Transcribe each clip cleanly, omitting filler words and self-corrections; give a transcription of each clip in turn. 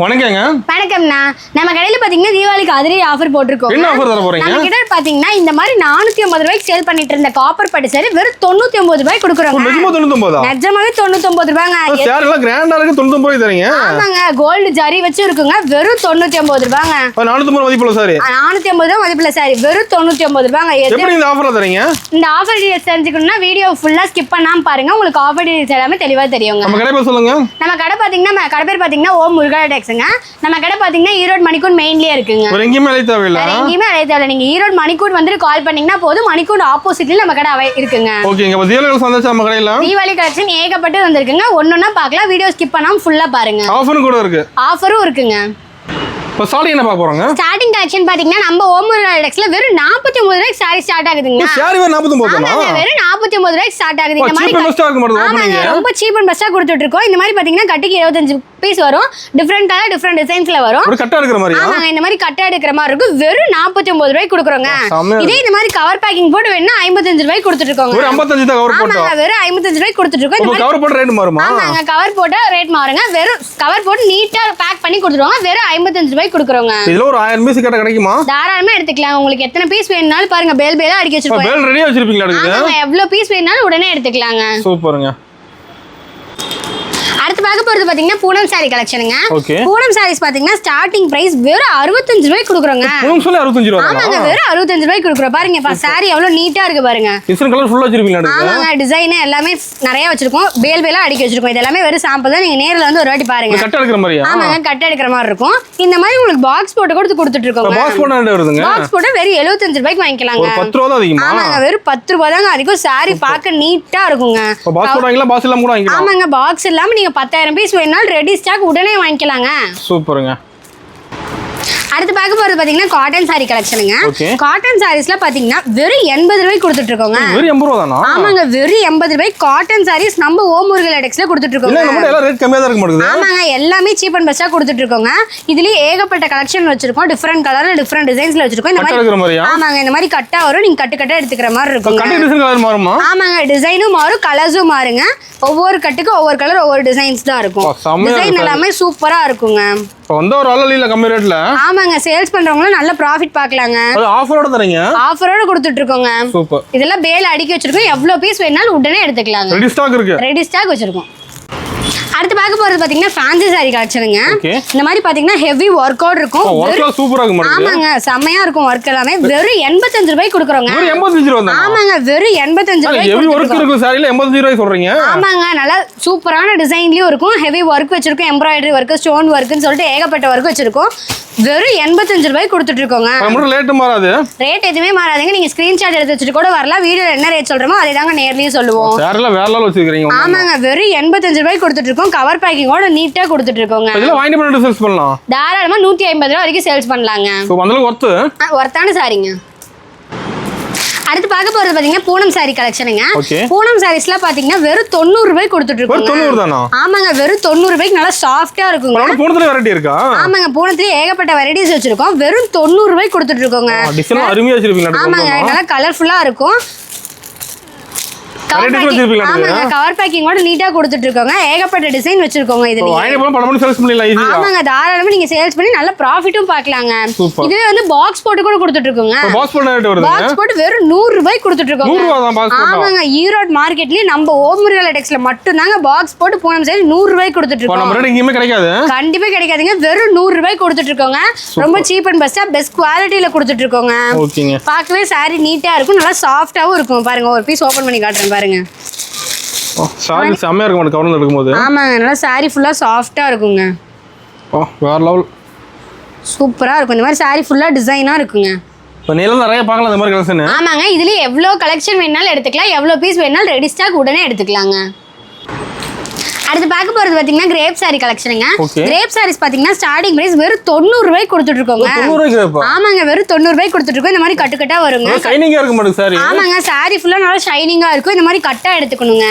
வணக்கங்க. வணக்கம்ண்ணா. நம்ம கடையில பாத்தீங்கன்னா தீபாவளிக்கு அதிரடி ஆஃபர் போட்டுருக்கோம். என்ன ஆஃபர் தர போறீங்க? நம்ம கிட்ட பாத்தீங்கன்னா இந்த மாதிரி 450 ரூபாய்க்கு சேல் பண்ணிட்டு இருந்த காப்பர் பட்டு சேரி வெறும் 99 ரூபாய்க்கு கொடுக்குறோம். நிஜமா 99? நிஜமாவே 99 ரூபாங்க. சேரி எல்லாம் கிராண்டா இருக்கு 99 ரூபாய் தரீங்க. ஆமாங்க, கோல்ட் ஜரி வச்சு இருக்குங்க. வெறும் 99 ரூபாங்க. 450 மதிப்புல சாரி. 450 ரூபாய் மதிப்புல சாரி வெறும் 99 ரூபாங்க. எப்படி இந்த ஆஃபர்ல தரீங்க? இந்த ஆஃபர் டீடைல்ஸ் தெரிஞ்சுக்கணும்னா வீடியோ ஃபுல்லா ஸ்கிப் பண்ணாம பாருங்க. உங்களுக்கு ஆஃபர் டீடைல்ஸ் எல்லாமே தெளிவா தெரியுங்க. நம்ம கடை பேர் சொல்லுங்க. நம்ம கடை பாத்தீங்கன்னா கடை பேர் பாத்தீங்கன்னா ஓம் முருகா டெக்ஸ்ங்க. நம்ம கடை பாத்தீங்கன்னா ஈரோடு மணிக்கூண்ட் மெயின்லயே இருக்குங்க. வேற எங்கேயுமே அழைய தேவையில்ல. எங்கேயுமே அழைய தேவையில்ல. நீங்க ஈரோடு மணிக்கூண்ட் வந்து கால் பண்ணீங்கன்னா போதும். மணிக்கூண்ட் ஆப்போசிட்ல நம்ம கடை இருக்குங்க. ஓகேங்க. அப்ப தீபாவளி சந்தோஷம் நம்ம கடையில. தீபாவளி கலெக்ஷன் ஏகப்பட்டு வந்திருக்குங்க. ஒண்ணொண்ணா பார்க்கலாம். வீடியோ ஸ்கிப் பண்ணாம ஃபுல்லா பாருங்க. ஆஃபரும் கூட இருக்கு. ஆஃபரும் இருக்குங்க. இப்ப ஸ்டார்டிங் என்ன பார்க்க போறோங்க? ஸ்டார்டிங் கலெக்ஷன் பாத்தீங்கன்னா நம்ம ஓம் முருகா டெக்ஸ்ல வெறும் 49 ரூபாய்க்கு சாரி ஸ்டார்ட் ஆகுதுங்க. சாரி வெறும் 49 தானா? ஆமாங்க, வெறும் 49 ரூபாய்க்கு ஸ்டார்ட் ஆகுது. இந்த மாதிரி பெஸ்டா இருக்கு மட்டும் ஆமாங்க, ரொம்ப சீப் அண்ட் பெஸ்டா கொடுத்துட்டு இருக்கோம். இந்த மாதிரி பாத்தீங்கன்னா கட்டிக்கு 25 பீஸ் வரும். டிஃபரண்ட் கலர் டிஃபரண்ட் டிசைன்ஸ்ல வரும். ஒரு கட்டா எடுக்கிற மாதிரி. ஆமாங்க, இந்த மாதிரி கட்டா எடுக்கிற மாதிரி இருக்கும். வெறும் 49 ரூபாய்க்கு கொடுக்குறோங்க. இதே இந்த மாதிரி கவர் பேக்கிங் போட்டு வேணா 55 ரூபாய்க்கு கொடுத்துட்டு இருக்கோங்க. ஒரு 55 தான் கவர் போட்டோம். ஆமாங்க, வெறும் 55 ரூபாய்க்கு கொடுத்துட்டு இருக்கோம். இந்த கவர் போட்ட ரேட் மாறுமா? ஆமாங்க, கவர் போட்டா ரேட் மாறுங்க. வெறும் கவர் போட்டு நீட்டா பேக் பண்ணி கொடுத்துருவாங்க. வெறும் 55 ரூபாய்க்கு கொடுக்குறோங்க. இதுல ஒரு 1000 பீஸ் கட்ட கிடைக்குமா? தாராளமா எடுத்துக்கலாம். உங்களுக்கு எத்தனை பீஸ் வேணும்னாலும் பாருங்க. பேல் பேலா அடிக்க வச்சிருக்கோம். பேல் ரெடியா வச்சிருப்பீங்களா? ஆமாங்க, எவ்வளவு பீஸ் வேணும்னாலும் உடனே எடுத்துக்கலாங்க. சூப்பருங்க. அடுத்து பார்க்க போறது பாத்தீங்கன்னா பூனம் சாரி கலெக்ஷனுங்க. பூனம் சாரீஸ் பாத்தீங்கன்னா ஸ்டார்டிங் பிரைஸ் வெறும் 65 ரூபாய்க்கு கொடுக்குறோங்க. பூனம் சாரி 65 ரூபாய். ஆமாங்க, வெறும் 65 ரூபாய்க்கு கொடுக்குறோம். பாருங்க சாரி எவ்வளவு நீட்டா இருக்கு பாருங்க. டிசைன் கலர் ஃபுல்லா வச்சிருப்பீங்களா? ஆமாங்க, டிசைன் எல்லாமே நிறைய வச்சிருக்கோம். பேல் பேலா அடிக்க வச்சிருக்கோம். இது எல்லாமே வெறும் சாம்பிள் தான். நீங்க நேர்ல வந்து ஒரு வாட்டி பாருங்க. கட்ட எடுக்கிற மாதிரியா? ஆமாங்க, கட்ட எடுக்கிற மாதிரி இருக்கும். இந்த மாதிரி உங்களுக்கு பாக்ஸ் போட்டு கொடுத்துட்டு இருக்கோம். பாக்ஸ் போட்டா என்ன வருதுங்க? பாக்ஸ் போட்டா வெறும் 75 ரூபாய்க்கு வாங்கிக்கலாங்க. 10 ரூபாய் தான் அதிகமா? ஆமாங்க, வெறும் 10 ரூபாய் தாங்க அதிகம். சாரி பார்க்க நீட்டா இருக்குங்க. பாக்ஸ் போடுவாங்களா? பாக்ஸ் எல்லாம் கூட வாங்கிக்கலாம். ஆமாங்க, பாக்ஸ் இல்லாம நீங்க 10,000 பீஸ் வேணாலும் ரெடி ஸ்டாக் உடனே வாங்கிக்கலாங்க. சூப்பருங்க. அடுத்து பார்க்க போறது பாத்தீங்கன்னா காட்டன் சாரி கலெக்ஷனுங்க. காட்டன் சாரீஸ்ல பாத்தீங்கன்னா வெறும் 80 ரூபாய்க்கு கொடுத்துட்டு இருக்கோங்க. வெறும் 80 ரூபாய் தானா? ஆமாங்க, வெறும் 80 ரூபாய்க்கு காட்டன் சாரீஸ் நம்ம ஓம் முருகா டெக்ஸ்ல கொடுத்துட்டு இருக்கோங்க. இல்ல நம்ம எல்லாம் ரேட் கம்மியா தான் இருக்க மாட்டேங்குது. ஆமாங்க, எல்லாமே சீப் அண்ட் பெஸ்டா கொடுத்துட்டு இருக்கோங்க. இதுலயே ஏகப்பட்ட கலெக்ஷன் வச்சிருக்கோம். டிஃபரண்ட் கலர்ல டிஃபரண்ட் டிசைன்ஸ்ல வச்சிருக்கோம். இந்த மாதிரி ஆமாங்க, இந்த மாதிரி கட்டா வரும். நீங்க கட்டு கட்டா எடுத்துக்கிற மாதிரி இருக்கும். கட்டு டிசைன் கலர் மாறுமா? ஆமாங்க, டிசைனும் மாறும், கலர்ஸும் மாறுங்க. ஒவ்வொரு கட்டுக்கு ஒவ்வொரு கலர் ஒவ்வொரு டிசைன்ஸ் தான் இருக்கும். டிசைன் எல்லாமே சூப்பரா இருக்குங்க. இப்போ வந்த ஒரு ஆல்ல கம்மி ரேட்ல. ஆமாங்க, சேல்ஸ் பண்றவங்க நல்ல ப்ராஃபிட் பார்க்கலாங்க. அது ஆஃபரோட தரீங்க? ஆஃபரோட கொடுத்துட்டு இருக்கோங்க. சூப்பர். இதெல்லாம் பேல அடிக்க வச்சிருக்கோம். எவ்வளவு பீஸ் வேணாலும் உடனே எடுத்துக்கலாங்க. ரெடி ஸ்டாக் இருக்கு. ரெடி ஸ்டாக் வச்சிருக்கோம். அடுத்து பார்க்க போறது பாத்தீங்கன்னா ஃபேன்சி சாரி கலெக்ஷனுங்க. இந்த மாதிரி பாத்தீங்கன்னா ஹெவி வொர்க் அவுட் இருக்கும். வொர்க் சூப்பரா இருக்கும். ஆமாங்க, செமையா இருக்கும் வொர்க் எல்லாமே. வெறும் 85 ரூபாய்க்கு கொடுக்குறோங்க. வெறும் 85 ரூபாய் தான். ஆமாங்க, வெறும் 85 ரூபாய்க்கு. ஹெவி வொர்க் இருக்கு சாரில 85 ரூபாய் சொல்றீங்க? ஆமாங்க, நல்லா சூப்பரான டிசைன்லயும் இருக்கும். ஹெவி வொர்க் வச்சிருக்கோம். எம்ப்ராய்டரி வொர்க், ஸ்டோன் வொர்க்னு சொல்லிட்டு ஏகப்பட்ட வொர்க் வச்சிருக்கோம். வெறும் 85 ரூபாய்க்கு கொடுத்துட்டு இருக்கோங்க. நம்ம ரேட் மாறாது. ரேட் எதுவுமே மாறாதுங்க. நீங்க ஸ்கிரீன்ஷாட் எடுத்து வச்சுட்டு கூட வரலாம். வீடியோல என்ன ரேட் சொல்றோமோ அதே தாங்க நேர்லயும் சொல்லுவோம். சாரில வேற லெவல் வச்சிருக்கீங்க. ஆமாங்க, வெறும் 85 ரூபாய்க்கு கொடுத்துட்டு இருக்கோம். கவர் பேக்கிங்கோட நீட்டா கொடுத்துட்டு இருக்கோங்க. இதெல்லாம் வாங்கி பண்ணி சேல்ஸ் பண்ணலாம். தாராளமா 150 ரூபாய் வரைக்கும் சேல்ஸ் பண்ணலாங்க. சோ அந்த ஒர்த்தான சாரிங்க. அடுத்து பார்க்க போறது பாத்தீங்கன்னா பூனம் சாரி கலெக்ஷனுங்க. பூனம் சாரீஸ்ல பாத்தீங்கன்னா வெறும் 90 ரூபாய்க்கு கொடுத்துட்டு இருக்கோம். 90 தானா? ஆமாங்க, வெறும் 90 ரூபாய்க்கு நல்லா சாஃப்ட்டா இருக்குங்க. பூனத்துல வெரைட்டி இருக்கா? ஆமாங்க, பூனத்துல ஏகப்பட்ட வெரைட்டிஸ் வச்சிருக்கோம். வெறும் 90 ரூபாய்க்கு கொடுத்துட்டு இருக்கோங்க. டிசைன் அருமையா வச்சிருப்பீங்க. ஆமாங்க, நல்லா கலர்ஃபுல்லா இருக்கும். கவர் பேக்கிங்கோட நீட்டா கொடுத்துட்டு இருக்கோங்க. ஏகப்பட்ட டிசைன் வச்சிருக்கோங்க. இதுல ஆமாங்க, தாராளமா நீங்க சேல்ஸ் பண்ணி நல்ல ப்ராஃபிட்டும் பார்க்கலாங்க. இதுவே வந்து பாக்ஸ் போட்டு கூட கொடுத்துட்டு இருக்கோங்க. பாக்ஸ் போட்டு வெறும் 100 ரூபாய்க்கு கொடுத்துட்டு இருக்கோங்க. ஆமாங்க, ஈரோடு மார்க்கெட்லயே நம்ம ஓம் முருகா டெக்ஸ்ல மட்டும் தாங்க பாக்ஸ் போட்டு பூனம் சாரி 100 ரூபாய்க்கு கொடுத்துட்டு இருக்கோம். கண்டிப்பா கிடைக்காதுங்க. வெறும் 100 ரூபாய்க்கு கொடுத்துட்டு இருக்கோங்க. ரொம்ப சீப் அண்ட் பெஸ்டா பெஸ்ட் குவாலிட்டியில கொடுத்துட்டு இருக்கோங்க. பார்க்கவே சாரி நீட்டா இருக்கும். நல்லா சாஃப்டாவும் இருக்கும். பாருங்க, ஒரு பீஸ் ஓபன் பண்ணி காட்டுறேன் பாருங்க. சாரி செமையா இருக்கும் கவர்ல இருக்கும்போது. ஆமாங்க, நல்லா சாரி ஃபுல்லா சாஃப்ட்டா இருக்குங்க. வேற லெவல் சூப்பரா இருக்கும். இந்த மாதிரி சாரி ஃபுல்லா டிசைனா இருக்குங்க. இப்போ நீல நிறைய பார்க்கலாம் இந்த மாதிரி கலெக்ஷன். ஆமாங்க, இதுல எவ்வளவு கலெக்ஷன் வேணாலும் எடுத்துக்கலாம். எவ்வளவு பீஸ் வேணாலும் ரெடி ஸ்டாக் உடனே எடுத்துக்கலாங்க. அடுத்து பார்க்க போறது பாத்தீங்கன்னா கிரேப் சாரி கலெக்ஷனுங்க. கிரேப் சாரீஸ் பாத்தீங்கன்னா ஸ்டார்டிங் பிரைஸ் வெறும் 90 ரூபாய்க்கு கொடுத்துட்டு இருக்கோங்க. ஆமாங்க, வெறும் 90 ரூபாய்க்கு கொடுத்துட்டு இருக்கோம். இந்த மாதிரி கட்டு கட்டா வருங்க. ஷைனிங்கா இருக்க மாட்டேங்குது சாரி. ஆமாங்க, சாரி ஃபுல்லா நல்லா ஷைனிங்கா இருக்கும். இந்த மாதிரி கட்டா எடுத்துக்கணுங்க.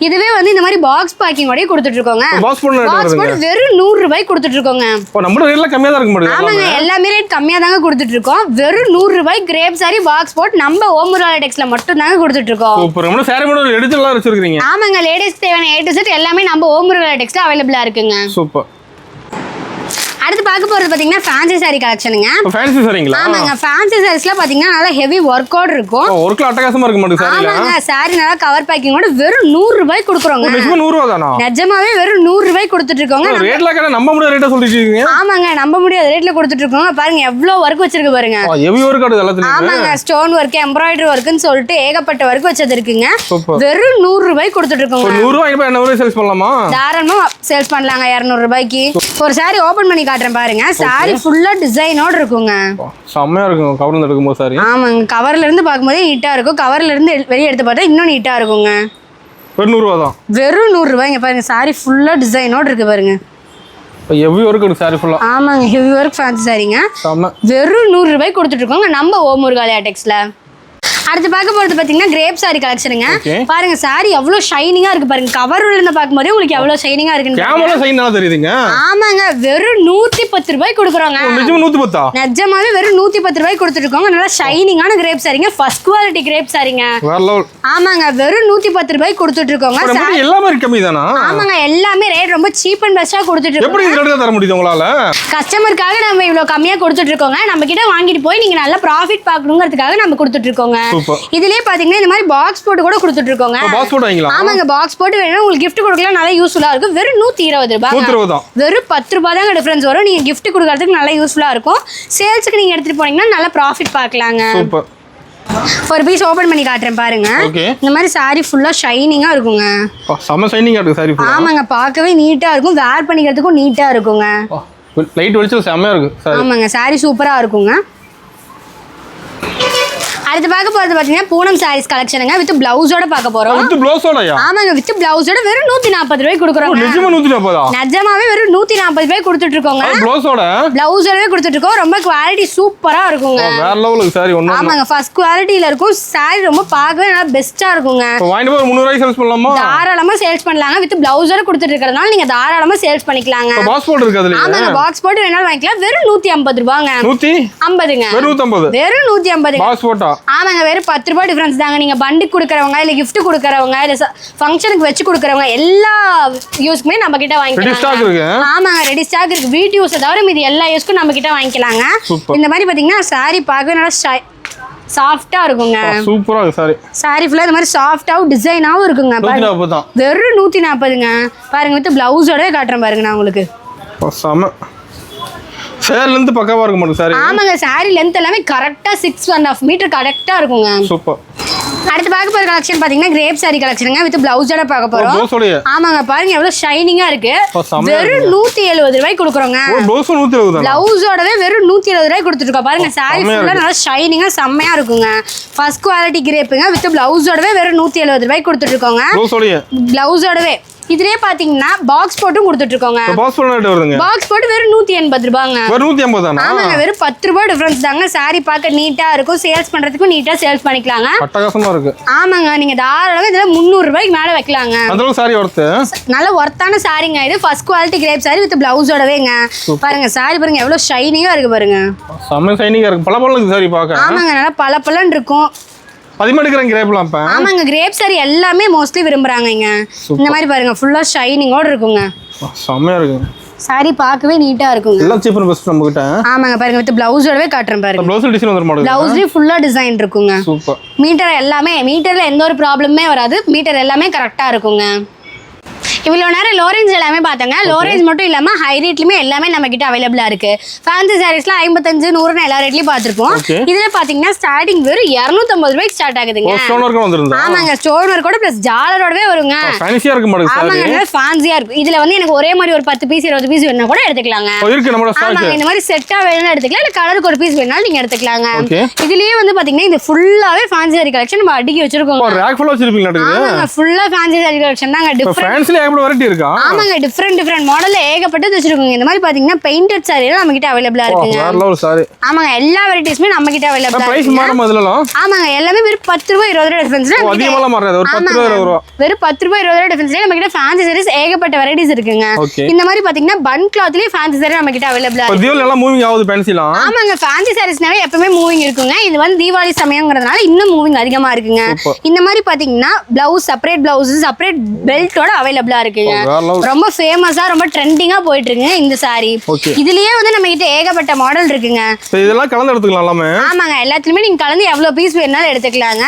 இதுவே வந்து இந்த மாதிரி பாக்ஸ் பேக்கிங் ஓட கொடுத்துட்டு இருக்கோங்க. பாக்ஸ் போட்டு வெறும் 100 ரூபாய்க்கு கொடுத்துட்டு இருக்கோங்க. நம்ம ரேட்ல கம்மியா தான் இருக்க மாட்டேங்குது. ஆமாங்க, எல்லாமே ரேட் கம்மியா தாங்க கொடுத்துட்டு இருக்கோம். வெறும் 100 ரூபாய்க்கு கிரேப் சாரி பாக்ஸ் போட்டு நம்ம ஓம் முருகா டெக்ஸ்ல மட்டும் தாங்க கொடுத்துட்டு இருக்கோம். சூப்பர். நம்ம சாரி மாடல் எடுத்துலாம் வச்சிருக்கீங்க. ஆமாங்க, லேடீஸ்க்கு தேவையான A to Z எல்லாமே நம்ம ஓம் முருகா டெக்ஸ்ல அவைலபிளா இருக்குங்க. சூப்பர். அடுத்து பார்க்க போறது பாத்தீங்கன்னா ஃபேன்சி saree கலெக்ஷனுங்க. ஃபேன்சி சாரிங்களா? ஆமாங்க, ஃபேன்சி சாரீஸ்ல பாத்தீங்கன்னா நல்ல ஹெவி ஒர்க் அவுட் இருக்கும். ஒர்க்ல அட்டகாசமா இருக்கு மாட்டேங்குது சாரில. ஆமாங்க, saree நல்லா கவர் பேக்கிங்கோட வெறும் 100 ரூபாய் கொடுக்குறோங்க. நிஜமா 100 ரூபாய் தானா? நிஜமாவே வெறும் 100 ரூபாய் கொடுத்துட்டு இருக்கோங்க. ரேட்ல கேட்டா நம்ப முடியாத ரேட்டா சொல்லிட்டு இருக்கீங்க. ஆமாங்க, நம்ப முடியாத ரேட்ல கொடுத்துட்டு இருக்கோங்க. பாருங்க எவ்வளவு ஒர்க் வச்சிருக்கு பாருங்க. ஹெவி ஒர்க் ஆடுது எல்லாத்துலயும். ஆமாங்க, ஸ்டோன் ஒர்க், எம்ப்ராய்டரி ஒர்க்னு சொல்லிட்டு ஏகப்பட்ட ஒர்க் வச்சது இருக்குங்க. வெறும் 100 ரூபாய் கொடுத்துட்டு இருக்கோங்க. 100 ரூபாய் என்ன ரூபாய் சேல்ஸ் பண்ணலாமா? தாராளமா சேல்ஸ் பண்ணலாங்க 200 ரூபாய்க்கு. ஒரு saree ஓபன் பண்ணி காட்டுறேன் பாருங்க. saree ஃபுல்லா டிசைனோட இருக்குங்க. செம்மையா இருக்கும் கவர்ல எடுக்கும்போது சாரி. ஆமாங்க, கவர்ல இருந்து பாக்கும்போது நீட்டா இருக்கும். கவர்ல இருந்து வெளிய எடுத்து பார்த்தா இன்னும் நீட்டா இருக்குங்க. வெறும் 100 ரூபாய் தான். வெறும் 100 ரூபாய்ங்க. பாருங்க saree ஃபுல்லா டிசைனோட இருக்கு பாருங்க. ஹெவி ஒர்க் இருக்கு சாரி ஃபுல்லா. ஆமாங்க, ஹெவி ஒர்க் ஃபேன்சி சாரிங்க. செம்ம. வெறும் 100 ரூபாய் கொடுத்துட்டு இருக்கோங்க நம்ம ஓம் முருகாலயா டெக்ஸ்ல. அடுத்து பார்க்க போறது பாத்தீங்கன்னா கிரேப் saree கலெக்ஷனுங்க. பாருங்க saree எவ்வளவு ஷைனிங்கா இருக்கு பாருங்க. கவர்ல இருந்து பாக்கும்போது உங்களுக்கு எவ்வளவு ஷைனிங்கா இருக்குன்னு கேமரா ஷைன் நல்லா தெரியுதுங்க. ஆமாங்க, வெறும் 110 ரூபாய் கொடுக்குறோங்க. நிஜமா 110? நிஜமாவே வெறும் 110 ரூபாய் கொடுத்துட்டு இருக்கோங்க. நல்லா ஷைனிங்கான கிரேப் சாரிங்க. ஃபர்ஸ்ட் குவாலிட்டி கிரேப் சாரிங்க. வேற லெவல். ஆமாங்க, வெறும் 110 ரூபாய் கொடுத்துட்டு இருக்கோங்க. எல்லாமே கம்மி தானா? ஆமாங்க, எல்லாமே ரேட் ரொம்ப சீப் அண்ட் பெஸ்டா கொடுத்துட்டு இருக்கோம். எப்படி இந்த ரேட்ல தர முடியுது உங்களால? கஸ்டமருக்காக நம்ம இவ்வளவு கம்மியா கொடுத்துட்டு இருக்கோங்க. நம்ம கிட்ட வாங்கிட்டு போய் நீங்க நல்ல ப்ராஃபிட் பார்க்கணுங்கிறதுக்காக நம்ம கொடுத்துட்டு இருக்கோங்க. இதுலயே பாத்தீங்கன்னா இந்த மாதிரி பாக்ஸ் போட்டு கூட கொடுத்துட்டு இருக்கோங்க. பாக்ஸ் போட்டு வாங்கிக்கலாம். ஆமாங்க, பாக்ஸ் போட்டு வேணும் உங்களுக்கு gift கொடுக்கலாம். நல்லா யூஸ்ஃபுல்லா இருக்கும். வெறும் 120 ரூபாய். 120 ரூபாய். வெறும் 10 ரூபாய் தாங்க டிஃபரன்ஸ் வரும். நீங்க gift கொடுக்கிறதுக்கு நல்லா யூஸ்ஃபுல்லா இருக்கும். சேல்ஸ்க்கு நீங்க எடுத்துட்டு போனீங்கன்னா நல்ல ப்ராஃபிட் பார்க்கலாங்க. சூப்பர். ஒரு பீஸ் ஓபன் பண்ணி காட்டுறேன் பாருங்க. இந்த மாதிரி saree ஃபுல்லா ஷைனிங்கா இருக்குங்க. செம ஷைனிங்கா இருக்கு saree ஃபுல்லா. ஆமாங்க, பார்க்கவே நீட்டா இருக்கும். வேர் பண்ணிக்கிறதுக்கும் நீட்டா இருக்குங்க. லைட் வெளிச்சம் செமையா இருக்கு saree. ஆமாங்க, saree சூப்பரா இருக்குங்க. அடுத்து பார்க்க போறது பாத்தீங்கன்னா பூனம் சாரீஸ் கலெக்ஷனுங்க. வித் பிளவுஸோட பார்க்க போறோம். வித் பிளவுஸோடயா? ஆமாங்க, வித் பிளவுஸோட வெறும் 140 ரூபாய் கொடுக்குறோம். நிஜமா 140? நிஜமாவே வெறும் 140 ரூபாய் கொடுத்துட்டு இருக்கோங்க. பிளவுஸோடவே கொடுத்துட்டு இருக்கோம். ரொம்ப குவாலிட்டி சூப்பரா இருக்குங்க. வேற லெவலுக்கு சாரி ஒண்ணு. ஆமாங்க, ஃபர்ஸ்ட் குவாலிட்டில இருக்கும். சாரி ரொம்ப பார்க்கவே நல்லா பெஸ்டா இருக்குங்க. வாங்கிட்டு போய் 300 ரூபாய்க்கு சேல்ஸ் பண்ணலாமா? தாராளமா சேல்ஸ் பண்ணலாங்க. வித் பிளவுஸோட கொடுத்துட்டு இருக்கறதால நீங்க தாராளமா சேல்ஸ் பண்ணிக்கலாங்க. பாக்ஸ் போட் இருக்கு அதுல. ஆமாங்க, பாக்ஸ் போட் வேணாலும் வாங்கிக்கலாம். வெறும் 150 ரூபாய்ங்க. 150ங்க. வெறும் 150. வெறும் 150. பாக்ஸ் போட்டா? ஆமாங்க, வெறும் 10 ரூபாய் டிஃபரன்ஸ் தாங்க. நீங்க பண்டுக்கு கொடுக்கறவங்க இல்ல gift கொடுக்கறவங்க இல்ல ஃபங்க்ஷனுக்கு வெச்சு கொடுக்கறவங்க எல்லா யூஸ்க்குமே நம்ம கிட்ட வாங்கிக்கலாம். ரெடி ஸ்டாக் இருக்கு. ஆமாங்க, ரெடி ஸ்டாக் இருக்கு. வீட் யூஸ் தவிர மீதி எல்லா யூஸ்க்கும் நம்ம கிட்ட வாங்கிக்கலாங்க. இந்த மாதிரி பாத்தீங்கன்னா saree பார்க்கவே நல்லா சாஃப்ட்டா இருக்குங்க. சூப்பரா இருக்கு saree. saree ஃபுல்லா இந்த மாதிரி சாஃப்ட்டாவும் டிசைனாவும் இருக்குங்க. 140 தான். வெறும் 140ங்க. பாருங்க, வித் பிளவுஸோட காட்டுறேன் பாருங்க நான் உங்களுக்கு. செம. சேர் லெந்த் பக்காவா இருக்கு மாட்டேங்குது saree. ஆமாங்க, saree லெந்த் எல்லாமே கரெக்ட்டா 6.5 மீட்டர் கரெக்ட்டா இருக்குங்க. சூப்பர். அடுத்து பார்க்க போற கலெக்ஷன் பாத்தீங்கன்னா கிரேப் saree கலெக்ஷனுங்க. வித் பிளவுஸோட பார்க்க போறோம். ஆமாங்க, பாருங்க எவ்வளவு ஷைனிங்கா இருக்கு. வெறும் 170 ரூபாய் கொடுக்குறோங்க. பிளவுஸ் 170 தான். பிளவுஸோடவே வெறும் 170 ரூபாய் கொடுத்துட்டு இருக்கோம். பாருங்க saree ஃபுல்லா நல்லா ஷைனிங்கா செம்மையா இருக்குங்க. ஃபர்ஸ்ட் குவாலிட்டி கிரேப்புங்க. வித் பிளவுஸோடவே வெறும் 170 ரூபாய் கொடுத்துட்டு இருக்கோங்க. பிளவுஸோடவே இதுலயே பாத்தீங்கன்னா பாக்ஸ் போட்டும் கொடுத்துட்டு இருக்கோங்க. பாக்ஸ் போட் ரேட் வருதுங்க. பாக்ஸ் போட் வெறும் 180 ரூபாய்ங்க. வெறும் 180 தானா? ஆமாங்க, வெறும் 10 ரூபாய் டிஃபரன்ஸ் தாங்க. saree பார்க்க நீட்டா இருக்கும். சேல்ஸ் பண்றதுக்கு நீட்டா சேல்ஸ் பண்ணிக்கலாங்க. அட்டகாசமா இருக்கு. ஆமாங்க, நீங்க தாராளமா இதெல்லாம் 300 ரூபாய்க்கு மேல வைக்கலாங்க. அதெல்லாம் saree வர்த். நல்ல வர்த்தான சாரிங்க. இது first quality crepe saree with பிளவுஸோடவேங்க. பாருங்க saree பாருங்க எவ்வளவு ஷைனிங்கா இருக்கு பாருங்க. செம்ம ஷைனிங்கா இருக்கு. பளபளன்னு இருக்கு saree பார்க்க. ஆமாங்க, நல்லா பளபளன்னு இருக்கும். பதிமடுக்குறேன் கிரேப்லாம் இப்ப. ஆமாங்க, கிரேப் saree எல்லாமே மோஸ்ட்லி விரும்புறாங்கங்க. இந்த மாதிரி பாருங்க ஃபுல்லா ஷைனிங்கோட இருக்குங்க. செம்மையா இருக்கு. saree பார்க்கவே நீட்டா இருக்குங்க. எல்லாம் சீப் அண்ட் பெஸ்ட் நம்ம கிட்ட. ஆமாங்க, பாருங்க வித் பிளவுஸோடவே காட்டுறேன் பாருங்க. பிளவுஸ் டிசைன் வந்து மாடல். பிளவுஸ்லயே ஃபுல்லா டிசைன் இருக்குங்க. சூப்பர். மீட்டர் எல்லாமே மீட்டர்ல எந்த ஒரு ப்ராப்ளமே வராது. மீட்டர் எல்லாமே கரெக்டா இருக்குங்க. இவ்வளோ நேரம் லோ ரேஞ்ச் எல்லாமே பார்த்தாங்க. லோ ரேஞ்ச் மட்டும் இல்லாமல் ஹை ரேட்லையுமே எல்லாமே நம்ம கிட்ட அவைலபிளாக இருக்கு. ஃபேன்சி சாரீஸ்லாம் 55, 100 எல்லா ரேட்லையும் பார்த்துருப்போம். இதில் பார்த்தீங்கன்னா ஸ்டார்டிங் வெறும் 250 ரூபாய்க்கு ஸ்டார்ட் ஆகுதுங்க. ஆமாங்க, ஸ்டோன் ஒர்க்கோட ப்ளஸ் ஜாலரோடவே வருங்க. ஃபேன்சியா இருக்கு மாடல். ஆமாங்க, ஃபேன்சியா இருக்கும். இதுல வந்து எனக்கு ஒரே மாதிரி ஒரு 10 பீஸ் 20 பீஸ் வேணா கூட எடுத்துக்கலாங்க. ஆமாங்க, இந்த மாதிரி செட்டா வேணும்னா எடுத்துக்கலாம். இல்ல கலருக்கு ஒரு பீஸ் வேணாலும் நீங்க எடுத்துக்கலாங்க. இதுலயே வந்து பாத்தீங்கன்னா இது ஃபுல்லாவே ஃபேன்சி சாரி கலெக்ஷன் நம்ம அடுக்கி வச்சிருக்கோம். ரேக் ஃபுல்லா வச்சிருப்பீங்க. ஆமாங்க, ஃபுல்லா ஃபேன்சி சாரி கலெக்ஷன் தாங்க. ஃபேன்சில ஏகப்பட்ட வெரைட்டி இருக்கா? ஆமாங்க, டிஃபரெண்ட் மாடல்ல ஏகப்பட்டது வச்சிருக்கோங்க. இந்த மாதிரி பாத்தீங்கன்னா பெயிண்டட் சாரி எல்லாம் நம்ம கிட்ட அவைலபிளா இருக்குங்க. வேற லெவல் சாரி. ஆமாங்க, எல்லா வெரைட்டிஸ்மே நம்ம கிட்ட அவைலபிளா இருக்கு. பிரைஸ் மாறுமா இதெல்லாம்? ஆமாங்க, எல்லாமே வெறும் 10 ரூபாய் 20 ரூபாய் டிஃபரன்ஸ்ல. அதிகமால மாறாது. ஒரு 10 ரூபாய் 20 ரூபாய். வெறும் 10 ரூபாய் 20 ரூபாய் டிஃபரன்ஸ்ல நம்ம கிட்ட ஃபேன்சி சாரீஸ் ஏகப்பட்ட வெரைட்டிஸ் இருக்குங்க. இந்த மாதிரி பாத்தீங்கன்னா பன் கிளாத்லயே ஃபேன்சி சாரி நம்ம கிட்ட அவைலபிளா இருக்கு. தீபாவளி எல்லாம் மூவிங் ஆகுது ஃபேன்சிலாம். ஆமாங்க, ஃபேன்சி சாரீஸ்னாவே எப்பவுமே மூவிங் இருக்குங்க. இது வந்து தீபாவளி சமயம்ங்கறதுனால இன்னும் மூவிங் அதிகமா இருக்குங்க. இந்த மாதிரி பாத்தீங்கன்னா பிளவுஸ் செப்பரேட் பிளவுஸ் செப்பரேட் பெல்ட்டோட அவைலபிளா அவைலபிளா இருக்குங்க. வேற level. ரொம்ப ஃபேமஸா ரொம்ப ட்ரெண்டிங்கா போயிட்டு இருக்குங்க இந்த saree. Okay. இதுலயே வந்து நம்ம கிட்ட ஏகப்பட்ட மாடல் இருக்குங்க. இதெல்லாம் கலந்து எடுத்துக்கலாம் எல்லாமே. ஆமாங்க, எல்லாத்துலயுமே நீங்க கலந்து எவ்வளவு பீஸ் வேணாலும் எடுத்துக்கலாங்க.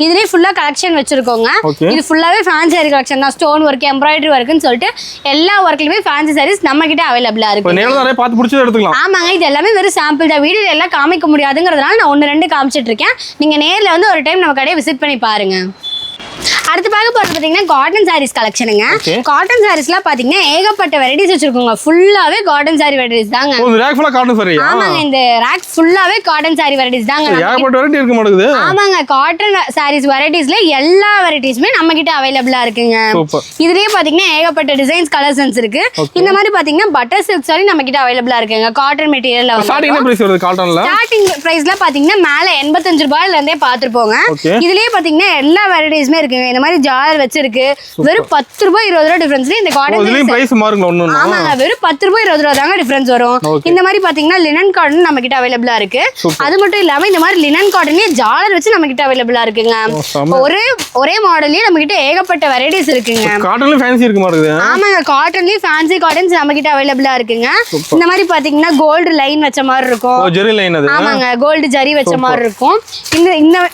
இதுலயே ஃபுல்லா கலெக்ஷன் வச்சிருக்கோங்க. இது ஃபுல்லாவே ஃபேன்சி saree கலெக்ஷன் தான். ஸ்டோன் ஒர்க், எம்ப்ராய்டரி ஒர்க்னு சொல்லிட்டு எல்லா ஒர்க்லயுமே ஃபேன்சி sarees நம்ம கிட்ட அவைலபிளா இருக்கு. இப்ப நேர்ல நிறைய பார்த்து பிடிச்சத எடுத்துக்கலாம். ஆமாங்க, இது எல்லாமே வெறும் சாம்பிள் தான். வீடியோல எல்லாம் காமிக்க முடியாதுங்கிறதுனால நான் 1-2 காமிச்சிட்டு இருக்கேன். நீங்க நேர்ல வந்து ஒரு டைம் நம்ம கடையை விசிட் பண்ணி பாருங்க. அடுத்து பார்க்க போறது பாத்தீங்கன்னா காட்டன் சாரீஸ் கலெக்ஷனுங்க. காட்டன் சாரீஸ்லாம் பாத்தீங்கன்னா ஏகப்பட்ட வெரைட்டிஸ் வச்சிருக்கோங்க. ஃபுல்லாவே காட்டன் சாரி வெரைட்டிஸ் தாங்க. இந்த ரேக் ஃபுல்லா காட்டன் சாரி. ஆமாங்க, இந்த ரேக் ஃபுல்லாவே காட்டன் சாரி வெரைட்டிஸ் தாங்க. ஏகப்பட்ட வெரைட்டி இருக்கு மாட்டேங்குது. ஆமாங்க, காட்டன் சாரீஸ் வெரைட்டிஸ்ல எல்லா வெரைட்டிஸுமே நம்ம கிட்ட அவைலபிளா இருக்குங்க. இதுலயே பாத்தீங்கன்னா ஏகப்பட்ட டிசைன்ஸ் கலர்ஸ் இருக்கு. இந்த மாதிரி பாத்தீங்கன்னா பட்டர் சில்க் சாரி நம்ம கிட்ட அவைலபிளா இருக்குங்க. காட்டன் மெட்டீரியல்ல ஸ்டார்டிங் பிரைஸ் வருது காட்டன்ல. ஸ்டார்டிங் பிரைஸ்ல பாத்தீங்கன்னா மேல 85 ரூபாயில இருந்தே பாத்துருப்போங்க. இதுலயே பாத்தீங்கன்னா எல்லா வெரைட்டிஸுமே இருக்குங்க. இந்த மாதிரி ஜாலர் வச்சிருக்கு. வெறும் 10 ரூபாய் 20 ரூபாய் டிஃபரன்ஸ்ல இந்த காட்டன் இதுலயும் பிரைஸ் மாறுங்க ஒண்ணு. ஆமாங்க, வெறும் 10 ரூபாய் 20 ரூபாய் தாங்க டிஃபரன்ஸ் வரும். இந்த மாதிரி பாத்தீங்கன்னா லினன் காட்டன் நம்ம கிட்ட அவைலபிளா இருக்கு. அது மட்டும் இல்லாம இந்த மாதிரி லினன் காட்டன்லயே ஜாலர் வச்சு நம்ம கிட்ட அவைலபிளா இருக்குங்க. ஒரே மாடல்லயே நம்ம கிட்ட ஏகப்பட்ட வெரைட்டிஸ் இருக்குங்க. காட்டன்லயும் ஃபேன்சி இருக்கு மாட்டேங்குது. ஆமாங்க, காட்டன்லயும் ஃபேன்சி காட்டன்ஸ் நம்ம கிட்ட அவைலபிளா இருக்குங்க. இந்த மாதிரி பாத்தீங்கன்னா கோல்டு லைன் வச்ச மாதிரி இருக்கும். ஜெரி லைன் அது. ஆமாங்க, கோல்டு ஜரி வச்ச மாதிரி இருக்கும்.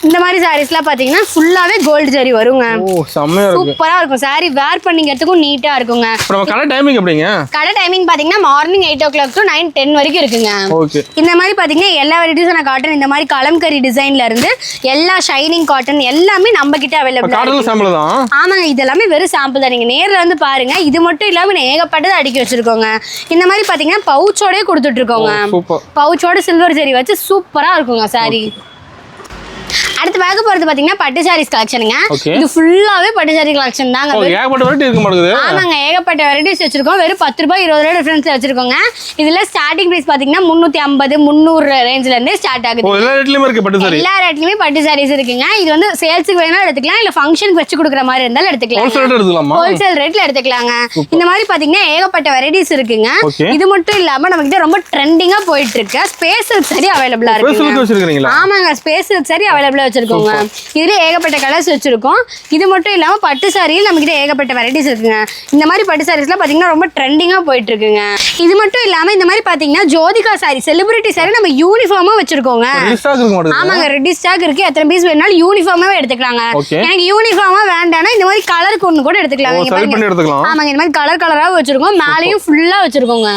இந்த மாதிரி சாரீஸ்லாம் பாத்தீங்கன்னா ஃபுல்லாவே கோல்டு ஜரி வருங்க. செமையா இருக்கு. சூப்பரா இருக்கும். சாரி வேர் பண்ணிக்கிறதுக்கும் நீட்டா இருக்குங்க. நம்ம கடை டைமிங் எப்படிங்க? கடை டைமிங் பாத்தீங்கன்னா மார்னிங் 8 o'clock to 9-10 வரைக்கும் இருக்குங்க. ஓகே. இந்த மாதிரி பாத்தீங்கன்னா எல்லா வெரைட்டிஸும் நான் காட்டன், இந்த மாதிரி கலம்கரி டிசைன்ல இருந்து எல்லா ஷைனிங் காட்டன் எல்லாமே நம்ம கிட்ட அவைலபிளா காட்டன்ல இருக்கு. சாம்பிள் தான். ஆமாங்க, இது எல்லாமே வெறும் சாம்பிள் தான். நீங்க நேர்ல வந்து பாருங்க. இது மட்டும் இல்லாம ஏகப்பட்டது அடுக்கி வச்சிருக்கோங்க. இந்த மாதிரி பாத்தீங்கன்னா பவுச்சோடயே கொடுத்துட்டு இருக்கோங்க. பவுச்சோட சில்வர் ஜரி வச்சு சூப்பரா இருக்குங்க சாரி. அடுத்து பார்க்க போறது பாத்தீங்கன்னா பட்டு சாரீஸ் கலெக்ஷனுங்க. இது ஃபுல்லாவே பட்டு சாரி கலெக்ஷன் தாங்க. ஏகப்பட்ட வெரைட்டி இருக்கு மாட்டேங்குது. ஆமாங்க, ஏகப்பட்ட வெரைட்டிஸ் வச்சிருக்கோம். வெறும் 10 ரூபாய் 20 ரூபாய் டிஃபரன்ஸ்ல வச்சிருக்கோங்க. இதுல ஸ்டார்டிங் பிரைஸ் பாத்தீங்கன்னா 350 300 ரேஞ்ச்ல இருந்தே ஸ்டார்ட் ஆகுது. எல்லா ரேட்லயுமே இருக்கு பட்டு சாரி. எல்லா ரேட்லயுமே பட்டு சாரீஸ் இருக்குங்க. இது வந்து சேல்ஸ்க்கு வேணா எடுத்துக்கலாம், இல்ல ஃபங்க்ஷனுக்கு வச்சு கொடுக்குற மாதிரி இருந்தாலும் எடுத்துக்கலாம். ஹோல்சேல் ரேட் எடுத்துக்கலாமா? ஹோல்சேல் ரேட்ல எடுத்துக்கலாங்க. இந்த மாதிரி பாத்தீங்கன்னா ஏகப்பட்ட வெரைட்டிஸ் இருக்குங்க. இது மட்டும் இல்லாம நம்ம கிட்ட ரொம்ப ட்ரெண்டிங்கா போயிட்டு இருக்கு ஸ்பேஸ் சில்க் சாரி அவைலபிளா இருக்கு. ஆமாங்க, ஸ்பேஸ் சில்க் சாரி அவைலபிளா வச்சிருக்கோங்க. இதுல ஏகப்பட்ட கலர்ஸ் வச்சிருக்கோம். இது மட்டும் இல்லாம பட்டு சாரியில் நம்ம கிட்ட ஏகப்பட்ட வெரைட்டிஸ் இருக்குங்க. இந்த மாதிரி பட்டு சாரீஸ்லாம் பாத்தீங்கன்னா ரொம்ப ட்ரெண்டிங்கா போயிட்டு இருக்குங்க. இது மட்டும் இல்லாம இந்த மாதிரி பாத்தீங்கன்னா ஜோதிகா சாரி, செலிபிரிட்டி சாரி நம்ம யூனிஃபார்மா வச்சிருக்கோங்க. ஆமாங்க, ரெடி ஸ்டாக் இருக்கு. எத்தனை பீஸ் வேணாலும் யூனிஃபார்மாவே எடுத்துக்கலாங்க. எனக்கு யூனிஃபார்மா வேண்டாம்னா இந்த மாதிரி கலருக்கு ஒண்ணு கூட எடுத்துக்கலாம். ஆமாங்க, இந்த மாதிரி கலர் கலரா வச்சிருக்கோம். மேலையும் ஃபுல்லா வச்சிருக்கோங்க.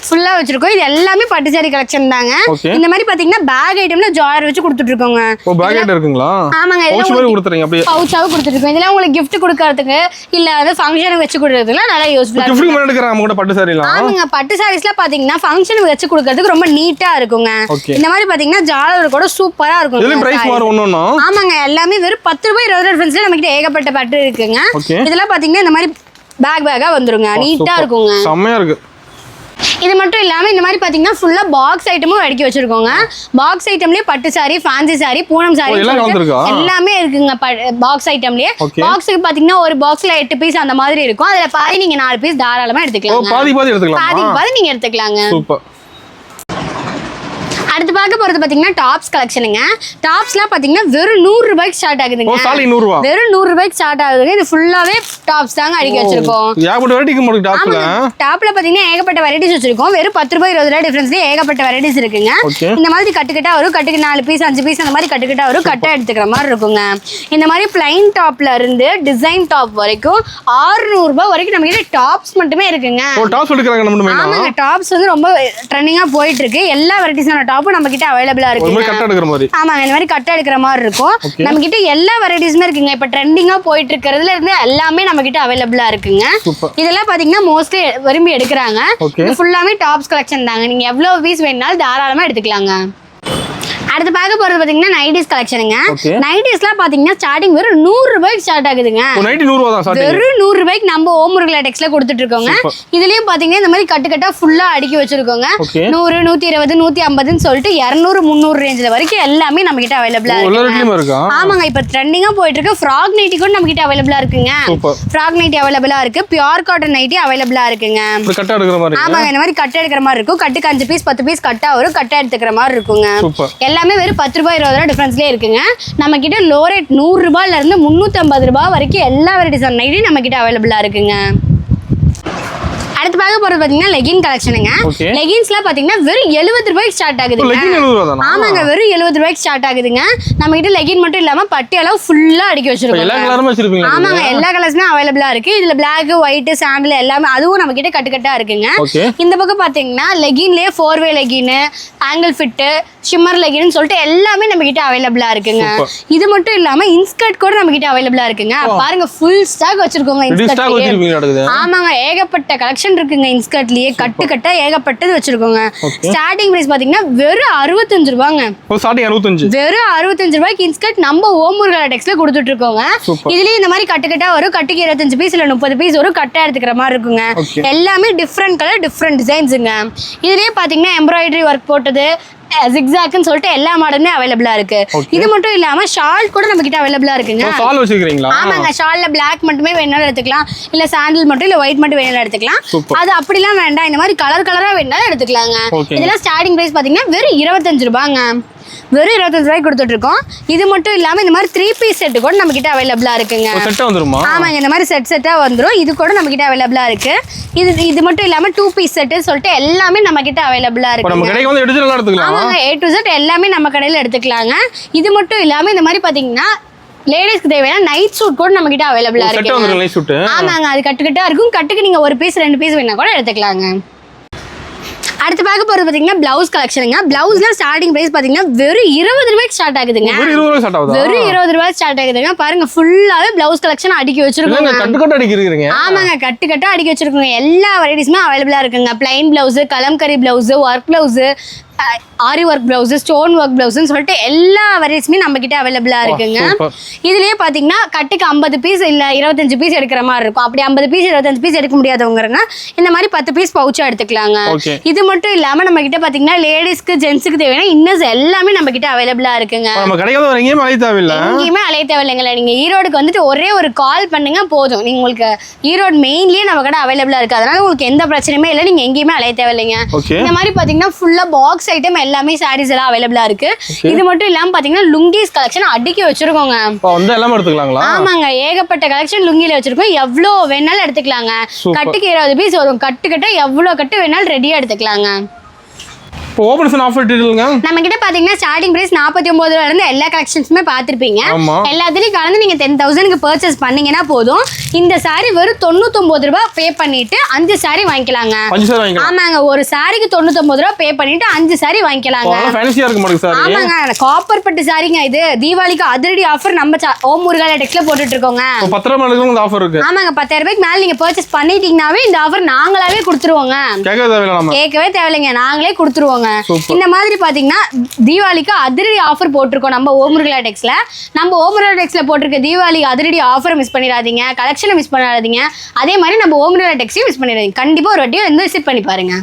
ஃபுல்லா வச்சிருக்கோம். இது எல்லாமே பட்டு சாரி கலெக்ஷன் தாங்க. இந்த மாதிரி பாத்தீங்கன்னா பேக் ஐட்டம்ல ஜாலர் வச்சு கொடுத்துட்டு இருக்கோங்க. பேக் ஐட்டம் இருக்குங்களா? ஆமாங்க, பவுச் மாதிரி கொடுத்துறீங்க. அப்படியே பவுச்சாவே கொடுத்துட்டு இருக்கோம். இதெல்லாம் உங்களுக்கு gift கொடுக்கிறதுக்கு இல்ல அது ஃபங்க்ஷனுக்கு வச்சு கொடுக்கிறதுக்கு நல்லா யூஸ்ஃபுல்லா இருக்கு. gift பண்ணி எடுக்கறாங்க நம்ம பட்டு சாரிலாம். ஆமாங்க, பட்டு சாரீஸ்லாம் பாத்தீங்கன்னா ஃபங்க்ஷனுக்கு வச்சு கொடுக்கிறதுக்கு ரொம்ப நீட்டா இருக்குங்க. இந்த மாதிரி பாத்தீங்கன்னா ஜாலர் கூட சூப்பரா இருக்கும். இதுல பிரைஸ் மாறும் ஒண்ணொண்ணா. ஆமாங்க, எல்லாமே வெறும் 10 ரூபாய் 20 ரூபாய் டிஃபரன்ஸ்ல நம்ம கிட்ட ஏகப்பட்ட பட்டு இருக்குங்க. இதெல்லாம் பாத்தீங்கன்னா இந்த மாதிரி பேக்கா வந்துருங்க. நீட்டா இருக்குங்க. செமையா இருக்கு. இது மட்டும் இல்லாம இந்த மாதிரி பாத்தீங்கன்னா ஃபுல்லா பாக்ஸ் ஐட்டமும் அடுக்கி வச்சிருக்கோங்க. பாக்ஸ் ஐட்டம்லயே பட்டு sorry, fancy sorry, Poonam sorry எல்லாமே இருக்குங்க. பாக்ஸ் ஐட்டம்லயே பாக்ஸுக்கு பாத்தீங்கன்னா ஒரு பாக்ஸ்ல 8 பீஸ் அந்த மாதிரி இருக்கும். அதுல பாதி நீங்க 4 பீஸ் தாராளமா எடுத்துக்கலாம். பாதி நீங்க எடுத்துக்கலாங்க. சூப்பர். அடுத்து பார்க்க போறது பாத்தீங்கன்னா டாப்ஸ் கலெக்ஷனுங்க. டாப்ஸ்லாம் பாத்தீங்கன்னா வெறும் 100 ரூபாய்க்கு ஸ்டார்ட் ஆகுதுங்க. வெறும் 100 ரூபாய்க்கு ஸ்டார்ட் ஆகுதுங்க. இது ஃபுல்லாவே டாப்ஸ் தாங்க அடுக்கி வச்சிருக்கோம். டாப்ல பாத்தீங்கன்னா ஏகப்பட்ட வெரைட்டிஸ் வச்சிருக்கோம். வெறும் 10 ரூபாய் 20 ரூபாய் டிஃபரன்ஸ்ல ஏகப்பட்ட வெரைட்டிஸ் இருக்குங்க. இந்த மாதிரி கட்டுக்கட்டா வரும். கட்டுக்கு 4 பீஸ் 5 பீஸ் அந்த மாதிரி கட்டுக்கட்டா வரும். கட்டா எடுத்துக்கிற மாதிரி இருக்குங்க. இந்த மாதிரி பிளைன் டாப்ல இருந்து டிசைன் டாப் வரைக்கும் 600 ரூபாய் வரைக்கும் நம்ம கிட்ட டாப்ஸ் மட்டுமே இருக்குங்க. ஆமாங்க, டாப்ஸ் வந்து ரொம்ப ட்ரெண்டிங்கா போயிட்டு இருக்கு. எல்லா வெரைட்டிஸான டாப் நம்ம கிட்ட அவைலபிளா இருக்கு. ஆமாங்க, இந்த மாதிரி கட்ட எடுக்கிற மாதிரி இருக்கும். நம்ம கிட்ட எல்லா வெரைட்டிஸுமே இருக்குங்க. இப்ப ட்ரெண்டிங்கா போயிட்டு இருக்கிறதுல இருந்து எல்லாமே நம்ம கிட்ட அவைலபிளா இருக்குங்க. இதெல்லாம் பாத்தீங்கன்னா மோஸ்ட்லி விரும்பி எடுக்கிறாங்க. இது ஃபுல்லாமே டாப்ஸ் கலெக்ஷன் தாங்க. நீங்க எவ்வளவு பீஸ் வேணாலும் தாராளமா எடுத்துக்கலாங்க. அடுத்து பார்க்க போறது பாத்தீங்கன்னா நைட்டிஸ் கலெக்ஷனுங்க. நைட்டிஸ்லாம் பாத்தீங்கன்னா ஸ்டார்டிங் வெறும் 100 ரூபாய்க்கு ஸ்டார்ட் ஆகுதுங்க. வெறும் 100 ரூபாய்க்கு நம்ம ஓமுருகலா டெக்ஸ்ல கொடுத்துட்டு இருக்கோங்க. இதுலயும் பாத்தீங்கன்னா இந்த மாதிரி கட்டுக்கட்டா ஃபுல்லா அடுக்கி வச்சிருக்கோங்க. 100 120 150ன்னு சொல்லிட்டு 200 300 ரேஞ்சில வரைக்கும் எல்லாமே நம்ம கிட்ட அவைலபிளா இருக்கு. ஆமாங்க, இப்ப ட்ரெண்டிங்கா போயிட்டு இருக்கு. ஃப்ராக் நைட்டி கூட நம்ம கிட்ட அவைலபிளா இருக்குங்க. ஃப்ராக் நைட்டி அவைலபிளா இருக்கு. பியூர் காட்டன் நைட்டி அவைலபிளா இருக்குங்க. ஆமாங்க, இந்த மாதிரி கட்ட எடுக்கிற மாதிரி இருக்கும். கட்டுக்கு 5 பீஸ் 10 பீஸ் கட்டா வரும். கட்ட எடுத்துக்கிற மாதிரி இருக்குங்க. எல்லாமே எல்லாமே வெறும் 10 ரூபாய் 20 ரூபாய் டிஃபரன்ஸ்லேயே இருக்குங்க. நம்ம கிட்ட லோ ரேட் 100 ரூபாயிலேருந்து 350 ரூபாய் வரைக்கும் எல்லா வெரைட்டிஸ் நைட்டையும் நம்ம கிட்ட அவைலபிளாக இருக்குங்க. அடுத்து பார்க்க போறது பாத்தீங்கன்னா லெகின் கலெக்ஷனுங்க. லெகின்ஸ்ல பாத்தீங்கன்னா வெறும் 70 ரூபாய்க்கு ஸ்டார்ட் ஆகுதுங்க. ஆமாங்க, வெறும் 70 ரூபாய்க்கு ஸ்டார்ட் ஆகுதுங்க. நம்ம கிட்ட லெகின் மட்டும் இல்லாம பட்டி அளவு ஃபுல்லா அடுக்கி வச்சிருக்கோம். ஆமாங்க, எல்லா கலர்ஸுமே அவைலபிளா இருக்கு. இதுல பிளாக், ஒயிட், சாண்டில் எல்லாமே அதுவும் நம்ம கிட்ட கட்டுக்கட்டா இருக்குங்க. இந்த பக்கம் பாத்தீங்கன்னா லெகின்லயே 4-வே லெகின், ஆங்கிள் ஃபிட், ஷிம்மர் லெகின்னு சொல்லிட்டு எல்லாமே நம்ம கிட்ட அவைலபிளா இருக்குங்க. இது மட்டும் இல்லாம இன்ஸ்கர்ட் கூட நம்ம கிட்ட அவைலபிளா இருக்குங்க. பாருங்க, ஃபுல் ஸ்டாக் வச்சிருக்கோங்க இன்ஸ்கர்ட். ஆமாங்க, ஏகப்பட்ட கலெக்ஷன் இருக்குங்க. இன்ஸ்கர்ட்லயே கட்டுக்கட்டா ஏகப்பட்டது வச்சிருக்கோங்க. ஸ்டார்டிங் பிரைஸ் பாத்தீங்கன்னா வெறும் 65 ரூபாங்க. வெறும் 65 ரூபாய்க்கு இன்ஸ்கர்ட் நம்ம ஓமுருகா டெக்ஸ்ல கொடுத்துட்டு இருக்கோங்க. இதுலயே இந்த மாதிரி கட்டுக்கட்டா வரும். கட்டுக்கு 25 பீஸ் இல்ல 30 பீஸ் வரும். கட்டா எடுத்துக்கிற மாதிரி இருக்குங்க. எல்லாமே டிஃப்ரெண்ட் கலர், டிஃப்ரெண்ட் டிசைன்ஸுங்க. இதுலயே பாத்தீங்கன்னா எம்ப்ராய்டரி ஒர்க் போட்டது, ஜிக்ஸாக்னு சொல்லிட்டு எல்லா மாடலுமே அவைலபிளா இருக்கு. இது மட்டும் இல்லாம ஷால் கூட நம்ம கிட்ட அவைலபிளா இருக்குங்க. ஷால் வச்சிருக்கீங்களா? ஆமாங்க, ஷால்ல பிளாக் மட்டுமே வேணாலும் எடுத்துக்கலாம், இல்ல சாண்டில் மட்டும் இல்ல ஒயிட் மட்டும் வேணாலும் எடுத்துக்கலாம். அது அப்படிலாம் வேண்டாம், இந்த மாதிரி கலர் கலரா வேணாலும் எடுத்துக்கலாங்க. இதெல்லாம் ஸ்டார்டிங் பிரைஸ் பாத்தீங்கன்னா வெறும் 25 ரூபாங்க. வெறும் 25 ரூபாய்க்கு கொடுத்துட்டு இருக்கோம். இது மட்டும் இல்லாம இந்த மாதிரி 3 பீஸ் செட் கூட நம்ம கிட்ட அவைலபிளா இருக்குங்க. ஆமாங்க, இந்த மாதிரி செட்டா வந்துரும். இது கூட நம்ம கிட்ட அவைலபிளா இருக்கு. இது மட்டும் இல்லாம 2 பீஸ் செட் சொல்லிட்டு எல்லாமே நம்ம கிட்ட அவைலபிளா இருக்கு. ஆமாங்க, A to Z எல்லாமே நம்ம கடையில எடுத்துக்கலாங்க. இது மட்டும் இல்லாம இந்த மாதிரி பாத்தீங்கன்னா லேடிஸ்க்கு தேவையான நைட் சூட் கூட நம்ம கிட்ட அவைலபிளா இருக்கு. ஆமாங்க, அது கட்டுக்கிட்டா இருக்கும். கட்டுக்கு நீங்க 1 பீஸ் 2 பீஸ் வேணா கூட எடுத்துக்கலாங்க. அடுத்து பார்க்க போறது பாத்தீங்கன்னா பிளவுஸ் கலெக்ஷனுங்க. பிளவுஸ்ல ஸ்டார்டிங் பிரைஸ் பாத்தீங்கன்னா வெறும் 20 ரூபாய்க்கு ஸ்டார்ட் ஆகுதுங்க. வெறும் 20 ரூபாய் ஸ்டார்ட் ஆகுதுங்க. பாருங்க, ஃபுல்லாவே பிளவுஸ் கலெக்ஷன் அடுக்கி வச்சிருக்கோங்க. ஆமாங்க, கட்டுக்கட்டா அடுக்கி வச்சிருக்கோங்க. எல்லா வெரைட்டிஸுமே அவைலபிளா இருக்குங்க. Plain blouse, Kalamkari blouse, work blouse, aari work blouse, stone work பிளவுஸ்னு சொல்லிட்டு எல்லா வெரைட்டிஸுமே நம்ம கிட்ட அவைலபிளா இருக்குங்க. இதுலயே பாத்தீங்கன்னா கட்டுக்கு 50 பீஸ் இல்ல 25 பீஸ் எடுக்கிற மாதிரி இருக்கும். அப்படி 50 பீஸ் 25 பீஸ் எடுக்க முடியாதவங்க இந்த மாதிரி 10 பீஸ் பவுச்சா எடுத்துக்கலாங்க. இது மட்டும் இல்லாம நம்ம கிட்ட பாத்தீங்கன்னா லேடிஸ்க்கு ஜென்ட்ஸ்க்கு தேவையான இன்னர்ஸ் எல்லாமே நம்ம கிட்ட அவைலபிளா இருக்குங்க. எங்கேயுமே அலைய தேவையில்லைங்களா. நீங்க ஈரோடுக்கு வந்துட்டு ஒரே ஒரு கால் பண்ணுங்க போதும். நீங்க உங்களுக்கு ஈரோடு மெயின்லயே நம்ம கடை அவைலபிளா இருக்கு. அதனால உங்களுக்கு எந்த பிரச்சனையுமே இல்லை. நீங்க எங்கேயுமே அலைய தேவையில்லைங்க. இந்த மாதிரி பாத்தீங்கன்னா ஃபுல்லா பாக்ஸ் ஐட்டம் எல்லாமே சாரீஸ் எல்லாம் அவைலபிளா இருக்கு. இது மட்டும் இல்லாம பாத்தீங்கன்னா லுங்கிஸ் கலெக்ஷன் அடுக்கி வச்சிருக்கோங்க. ஆமாங்க, ஏகப்பட்ட கலெக்ஷன் லுங்கில வச்சிருக்கோம். எவ்வளவு வேணாலும் எடுத்துக்கலாங்க. கட்டுக்கு 20 பீஸ் வரும். கட்டுக்கிட்ட எவ்வளவு கட்டு வேணாலும் ரெடியா எடுத்துக்கலாங்க. ஓபன் ஆஃபர் டீடைல்ங்க நம்ம கிட்ட பாத்தீங்கன்னா ஸ்டார்டிங் பிரைஸ் 49 ரூபாயில இருந்து எல்லா கலெக்ஷன்ஸ்மே பாத்திருப்பீங்க. எல்லாத்துலயும் கலந்து நீங்க 10,000க்கு பர்ச்சேஸ் பண்ணீங்கன்னா போதும். இந்த சாரி வெறும் 99 ரூபாய் பே பண்ணிட்டு 5 சாரி வாங்கிக்கலாங்க. ஆமாங்க, ஒரு சாரிக்கு 99 ரூபாய் பே பண்ணிட்டு 5 சாரி வாங்கிக்கலாங்க. ஆமாங்க, காப்பர் பட்டு சாரிங்க. இது தீபாவளிக்கு அதிரடி ஆஃபர் நம்ம ஓம் முருகா டெக்ஸ்ல போட்டுட்டு இருக்கோங்க. 10 ரூபாய்க்கு ஆஃபர் இருக்கு. ஆமாங்க, 10,000 ரூபாய்க்கு மேல நீங்க பர்ச்சேஸ் பண்ணிட்டீங்கன்னாவே இந்த ஆஃபர் நாங்களாவே கொடுத்துருவோங்க. கேட்கவே தேவையில்லைங்க, நாங்களே கொடுத்துருவோங்க. இந்த மாதிரி பாத்தீங்கன்னா தீபாவளிக்கு அதிரடி ஆஃபர் போட்டிருக்கோம் நம்ம ஓமுருகா டெக்ஸ்ல. நம்ம ஓமுருகா டெக்ஸ்ல போட்டிருக்க தீபாவளி அதிரடி ஆஃபர் மிஸ் பண்ணிடாதீங்க, கலெக்ஷனை மிஸ் பண்ணிடாதீங்க. அதே மாதிரி நம்ம ஓமுருகா டெக்ஸையும் மிஸ் பண்ணிடாதீங்க. கண்டிப்பா ஒரு வாட்டி வந்து விசிட் பண்ணி பாருங்க.